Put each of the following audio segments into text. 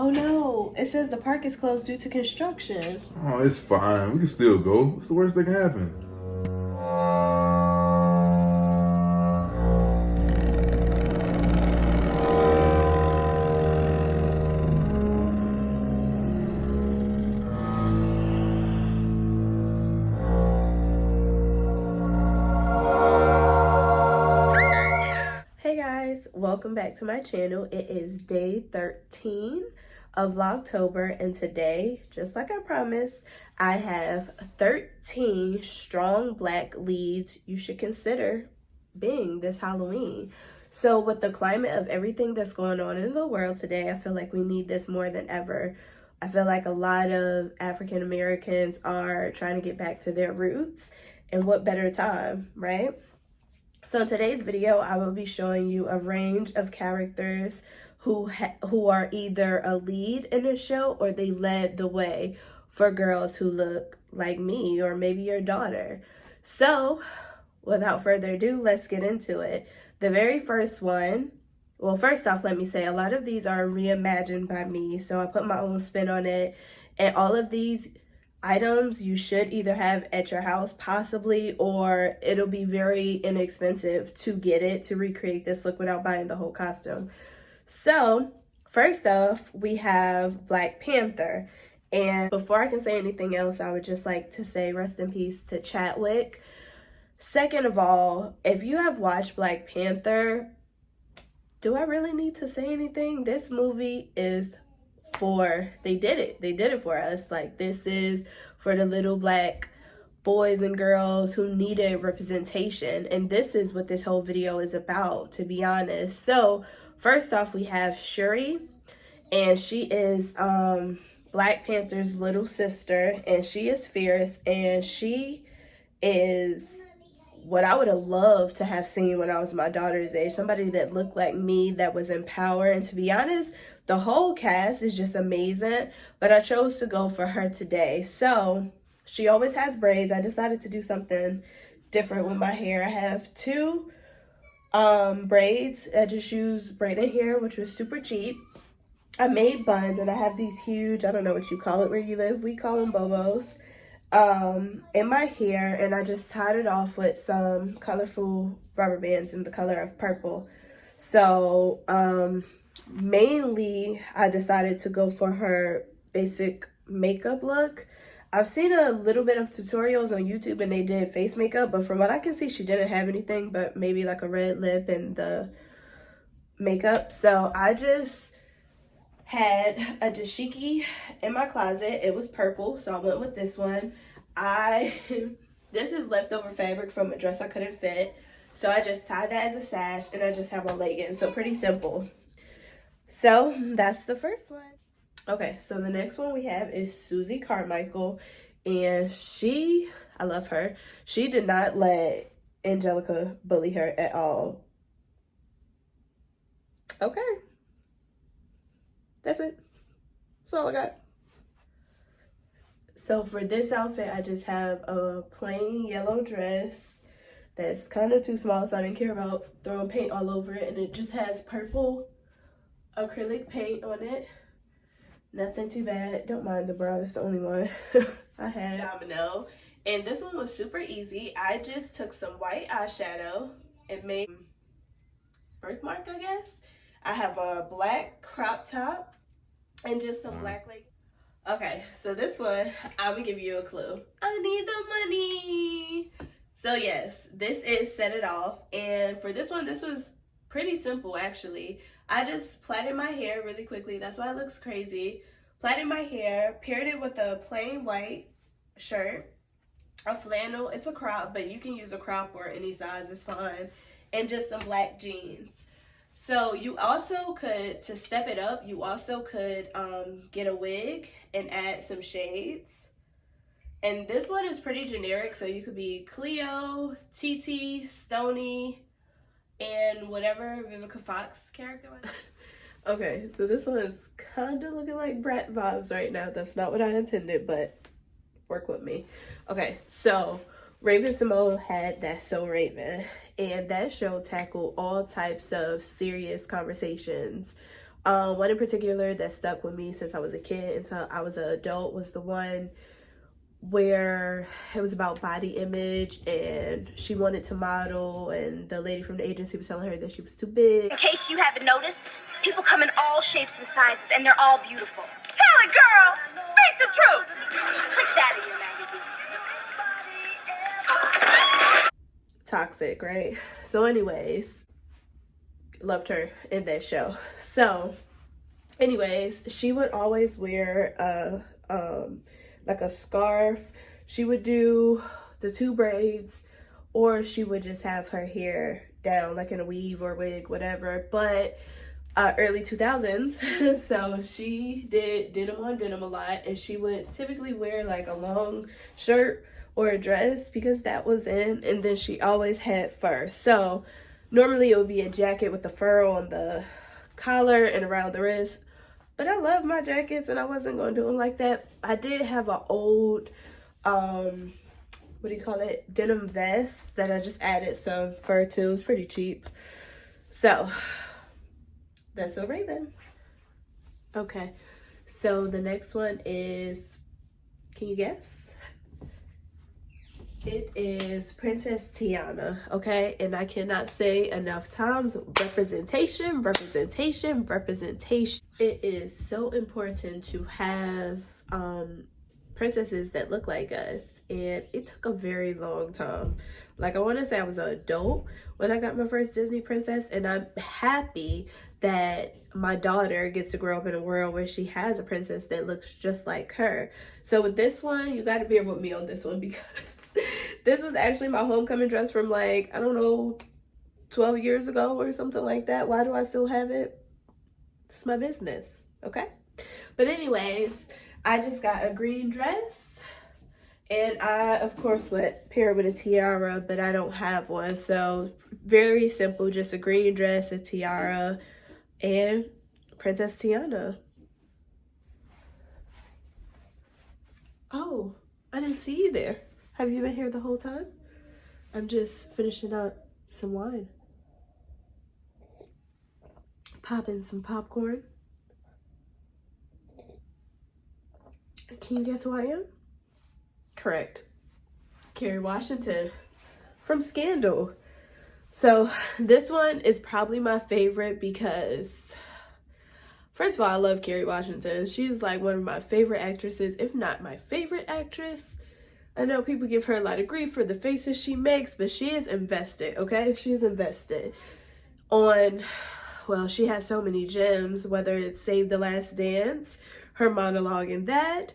Oh no, it says the park is closed due to construction. Oh, it's fine. We can still go. What's the worst that can happen? Hey guys, welcome back to my channel. It is day 13 of Vlogtober, and today, just like I promised, I have 13 strong black leads you should consider being this Halloween. So with the climate of everything that's going on in the world today, I feel like we need this more than ever. I feel like a lot of African Americans are trying to get back to their roots, and what better time, right? So in today's video, I will be showing you a range of characters who are either a lead in the show or they led the way for girls who look like me or maybe your daughter. So without further ado, let's get into it. The very first one, well, first off, let me say a lot of these are reimagined by me. So I put my own spin on it, and all of these items you should either have at your house possibly, or it'll be very inexpensive to get it to recreate this look without buying the whole costume. So first off, we have Black Panther, and before I can say anything else, I would just like to say rest in peace to Chadwick. Second of all, if you have watched Black Panther, do I really need to say anything? This movie is they did it for us. Like, this is for the little black boys and girls who needed representation, and this is what this whole video is about, to be honest. So first off, we have Shuri, and she is Black Panther's little sister, and she is fierce, and she is what I would have loved to have seen when I was my daughter's age. Somebody that looked like me, that was in power. And to be honest, the whole cast is just amazing, but I chose to go for her today. So she always has braids. I decided to do something different with my hair. I have two braids. I just used braided hair, which was super cheap. I made buns, and I have these huge, I don't know what you call it where you live, we call them bobos, in my hair, and I just tied it off with some colorful rubber bands in the color of purple. So mainly I decided to go for her basic makeup look. I've seen a little bit of tutorials on YouTube and they did face makeup, but from what I can see, she didn't have anything but maybe like a red lip and the makeup. So I just had a dashiki in my closet. It was purple, so I went with this one. This is leftover fabric from a dress I couldn't fit, so I just tied that as a sash, and I just have on leggings. So pretty simple. So that's the first one. Okay, so the next one we have is Susie Carmichael, and I love her. She did not let Angelica bully her at all. Okay. That's it. That's all I got. So for this outfit, I just have a plain yellow dress that's kind of too small, so I didn't care about throwing paint all over it. And it just has purple acrylic paint on it. Nothing too bad. Don't mind the bra. It's the only one I had. Domino. And this one was super easy. I just took some white eyeshadow and made birthmark, I guess. I have a black crop top and just some black leggings. Okay, so this one, I will give you a clue. I need the money. So yes, this is Set It Off. And for this one, this was pretty simple actually. I just plaited my hair really quickly. That's why it looks crazy. Plaited my hair, paired it with a plain white shirt, a flannel. It's a crop, but you can use a crop or any size, it's fine. And just some black jeans. So you also could, to step it up, you also could get a wig and add some shades. And this one is pretty generic, so you could be Cleo, TT, Stony, and whatever Vivica Fox character was. Okay, so this one is kind of looking like Brat vibes right now. That's not what I intended, but work with me. Okay, so Raven Simone had That's So Raven, and that show tackled all types of serious conversations One in particular that stuck with me since I was a kid until I was an adult was the one where it was about body image and she wanted to model, and the lady from the agency was telling her that she was too big. In case you haven't noticed, people come in all shapes and sizes and they're all beautiful. Tell it, girl! Speak the truth! Put that in your magazine. Toxic, right? So anyways, loved her in that show. So anyways, she would always wear like a scarf. She would do the 2 braids, or she would just have her hair down like in a weave or wig, whatever. But early 2000s, so she did denim on denim a lot, and she would typically wear like a long shirt or a dress because that was in, and then she always had fur. So normally it would be a jacket with the fur on the collar and around the wrist. But I love my jackets, and I wasn't going to do them like that. I did have an old, what do you call it, denim vest that I just added some fur to. It was pretty cheap. So, that's So Raven. Okay, so the next one is, can you guess? It is Princess Tiana, okay? And I cannot say enough times, representation, representation, representation. It is so important to have princesses that look like us. And it took a very long time. Like, I want to say I was an adult when I got my first Disney princess. And I'm happy that my daughter gets to grow up in a world where she has a princess that looks just like her. So with this one, you got to bear with me on this one, because this was actually my homecoming dress from, like, I don't know, 12 years ago or something like that. Why do I still have it? It's my business, okay? But anyways, I just got a green dress, and I, of course, would pair it with a tiara, but I don't have one. So very simple, just a green dress, a tiara, and Princess Tiana. Oh, I didn't see you there. Have you been here the whole time? I'm just finishing up some wine. Popping some popcorn. Can you guess who I am? Correct. Kerry Washington from Scandal. So this one is probably my favorite because, first of all, I love Kerry Washington. She's like one of my favorite actresses, if not my favorite actress. I know people give her a lot of grief for the faces she makes, but she is invested, okay? She is invested on, well, she has so many gems, whether it's Save the Last Dance, her monologue in that,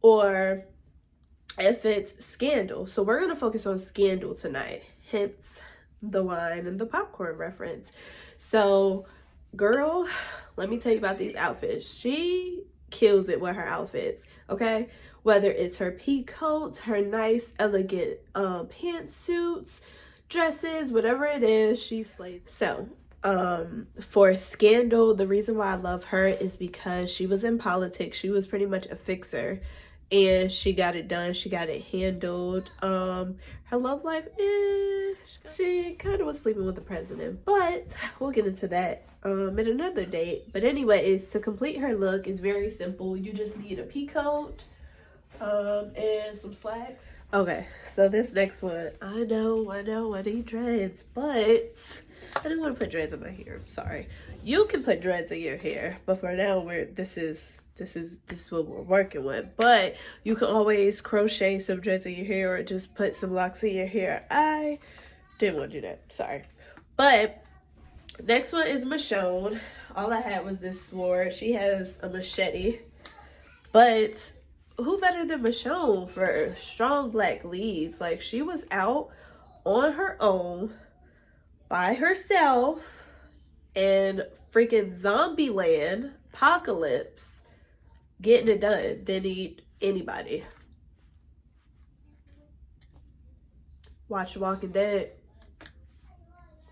or if it's Scandal. So we're going to focus on Scandal tonight, hence the wine and the popcorn reference. So, girl, let me tell you about these outfits. She kills it with her outfits, okay? Whether it's her pea coats, her nice, elegant pantsuits, dresses, whatever it is, she slays. So, for Scandal, the reason why I love her is because she was in politics. She was pretty much a fixer, and she got it done. She got it handled. Her love life, she kind of was sleeping with the president, but we'll get into that at another date. But anyways, to complete her look is very simple. You just need a pea coat, and some slacks. Okay, so this next one, I know, I need dreads, but I didn't want to put dreads in my hair. I'm sorry. You can put dreads in your hair, but for now, this is what we're working with. But you can always crochet some dreads in your hair, or just put some locks in your hair. I didn't want to do that. Sorry. But next one is Michonne. All I had was this sword. She has a machete, but who better than Michonne for strong black leads? Like, she was out on her own by herself in freaking zombie land, apocalypse, getting it done. Didn't need anybody. Watch The Walking Dead.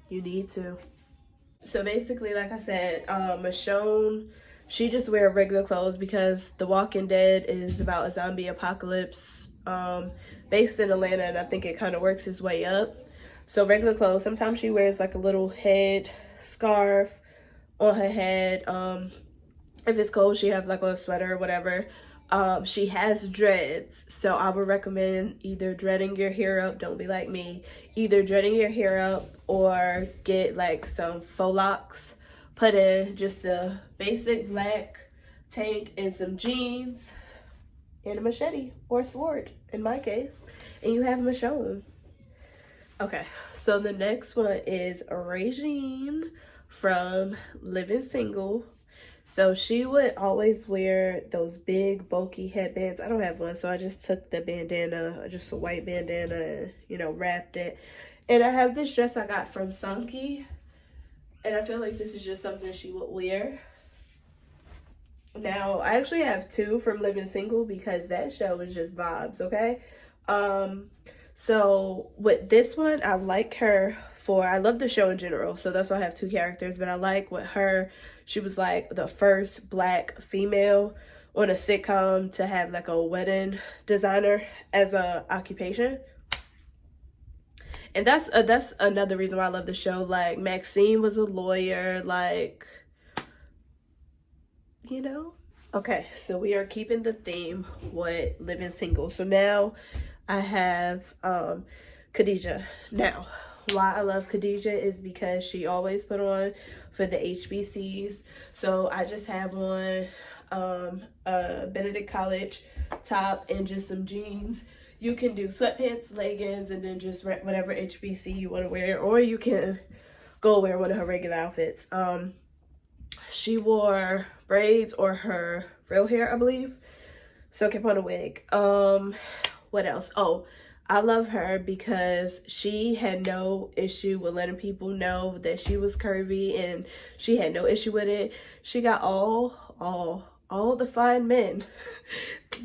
You need to. So basically, like I said, Michonne, she just wear regular clothes because The Walking Dead is about a zombie apocalypse based in Atlanta, and I think it kind of works its way up. So regular clothes. Sometimes she wears like a little head scarf on her head. if it's cold, she have like on a sweater or whatever. She has dreads, so I would recommend either dreading your hair up, don't be like me, either dreading your hair up or get like some faux locks, put in just a basic black tank and some jeans and a machete or sword in my case, and you have Michonne. Okay, so the next one is Regine from Living Single. So she would always wear those big bulky headbands. I don't have one, so I just took the bandana, just a white bandana, and, you know, wrapped it. And I have this dress I got from Sunky, and I feel like this is just something she would wear. Now, I actually have two from Living Single because that show is just vibes, okay? So with this one, I like her for, I love the show in general, so that's why I have two characters, but I like with her, she was like the first black female on a sitcom to have like a wedding designer as a occupation. And that's another reason why I love the show. Like, Maxine was a lawyer, like, you know? Okay, so we are keeping the theme with Living Single. So now I have Khadijah. Now, why I love Khadijah is because she always put on for the HBCs. So I just have on a Benedict College top and just some jeans. You can do sweatpants, leggings, and then just whatever HBC you want to wear, or you can go wear one of her regular outfits. She wore braids or her real hair, I believe. So kept on a wig. What else? Oh, I love her because she had no issue with letting people know that she was curvy, and she had no issue with it. She got all the fine men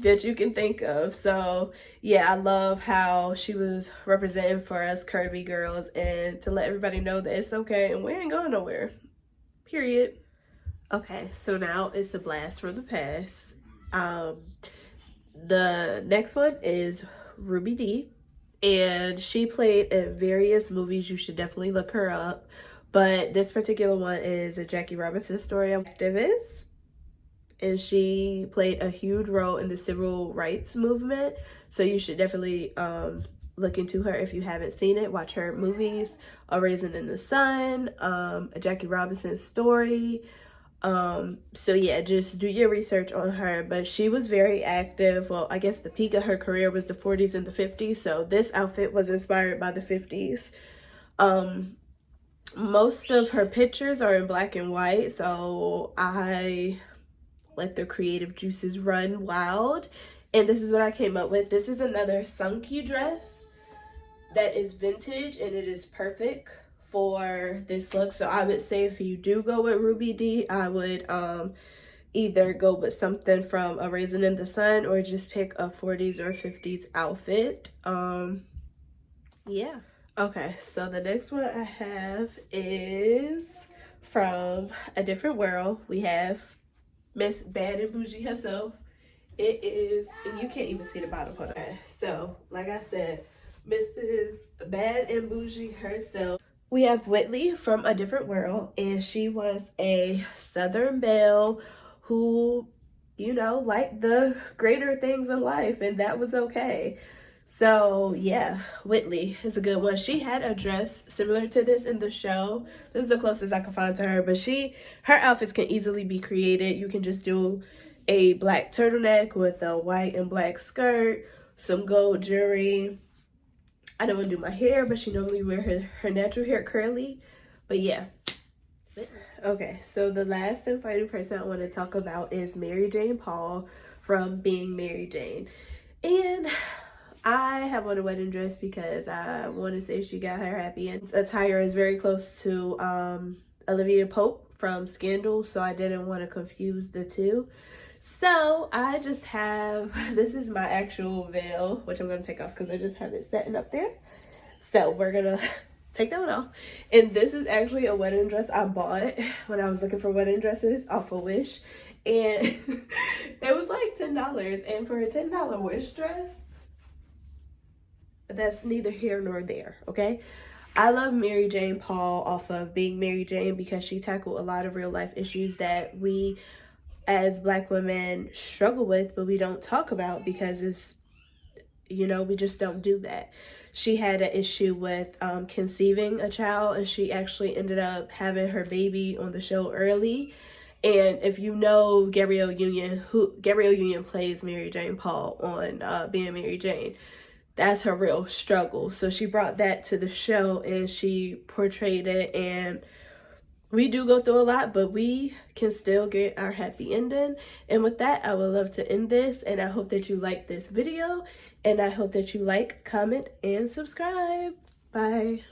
that you can think of. So yeah, I love how she was representing for us curvy girls, and to let everybody know that it's okay and we ain't going nowhere, period. Okay, so now it's a blast from the past. The next one is Ruby D, and she played in various movies. You should definitely look her up, but this particular one is a Jackie Robinson story. Activist, and she played a huge role in the civil rights movement, so you should definitely look into her if you haven't seen it. Watch her movies, A Raisin in the Sun, a Jackie Robinson story. So yeah, just do your research on her. But she was very active. Well, I guess the peak of her career was the 40s and the 50s, so this outfit was inspired by the 50s. Most of her pictures are in black and white, so I let the creative juices run wild, and this is what I came up with. This is another Sunky dress that is vintage, and it is perfect for this look. So I would say if you do go with Ruby D, I would either go with something from A Raisin in the Sun or just pick a 40s or 50s outfit. Yeah. Okay, so the next one I have is from A Different World. We have Miss Bad and Bougie herself. It is, and you can't even see the bottom of it. So, like I said, Mrs. Bad and Bougie herself. We have Whitley from A Different World, and she was a Southern belle who, you know, liked the greater things in life, and that was okay. So yeah, Whitley is a good one. She had a dress similar to this in the show. This is the closest I can find to her, but her outfits can easily be created. You can just do a black turtleneck with a white and black skirt, some gold jewelry. I don't want to do my hair, but she normally wear her natural hair curly. But yeah. Okay, so the last and final person I want to talk about is Mary Jane Paul from Being Mary Jane. And I have on a wedding dress because I want to say she got her happy ending. Attire is very close to Oliva Pope from Scandal, so I didn't want to confuse the two. So I just have, this is my actual veil, which I'm going to take off because I just have it setting up there. So we're going to take that one off. And this is actually a wedding dress I bought when I was looking for wedding dresses off of Wish. And it was like $10. And for a $10 Wish dress, that's neither here nor there, okay? I love Mary Jane Paul off of Being Mary Jane because she tackled a lot of real life issues that we as Black women struggle with, but we don't talk about because it's, you know, we just don't do that. She had an issue with conceiving a child, and she actually ended up having her baby on the show early. And if you know Gabrielle Union plays Mary Jane Paul on Being Mary Jane, that's her real struggle. So she brought that to the show and she portrayed it, and we do go through a lot, but we can still get our happy ending. And with that, I would love to end this, and I hope that you like this video, and I hope that you like, comment, and subscribe. Bye.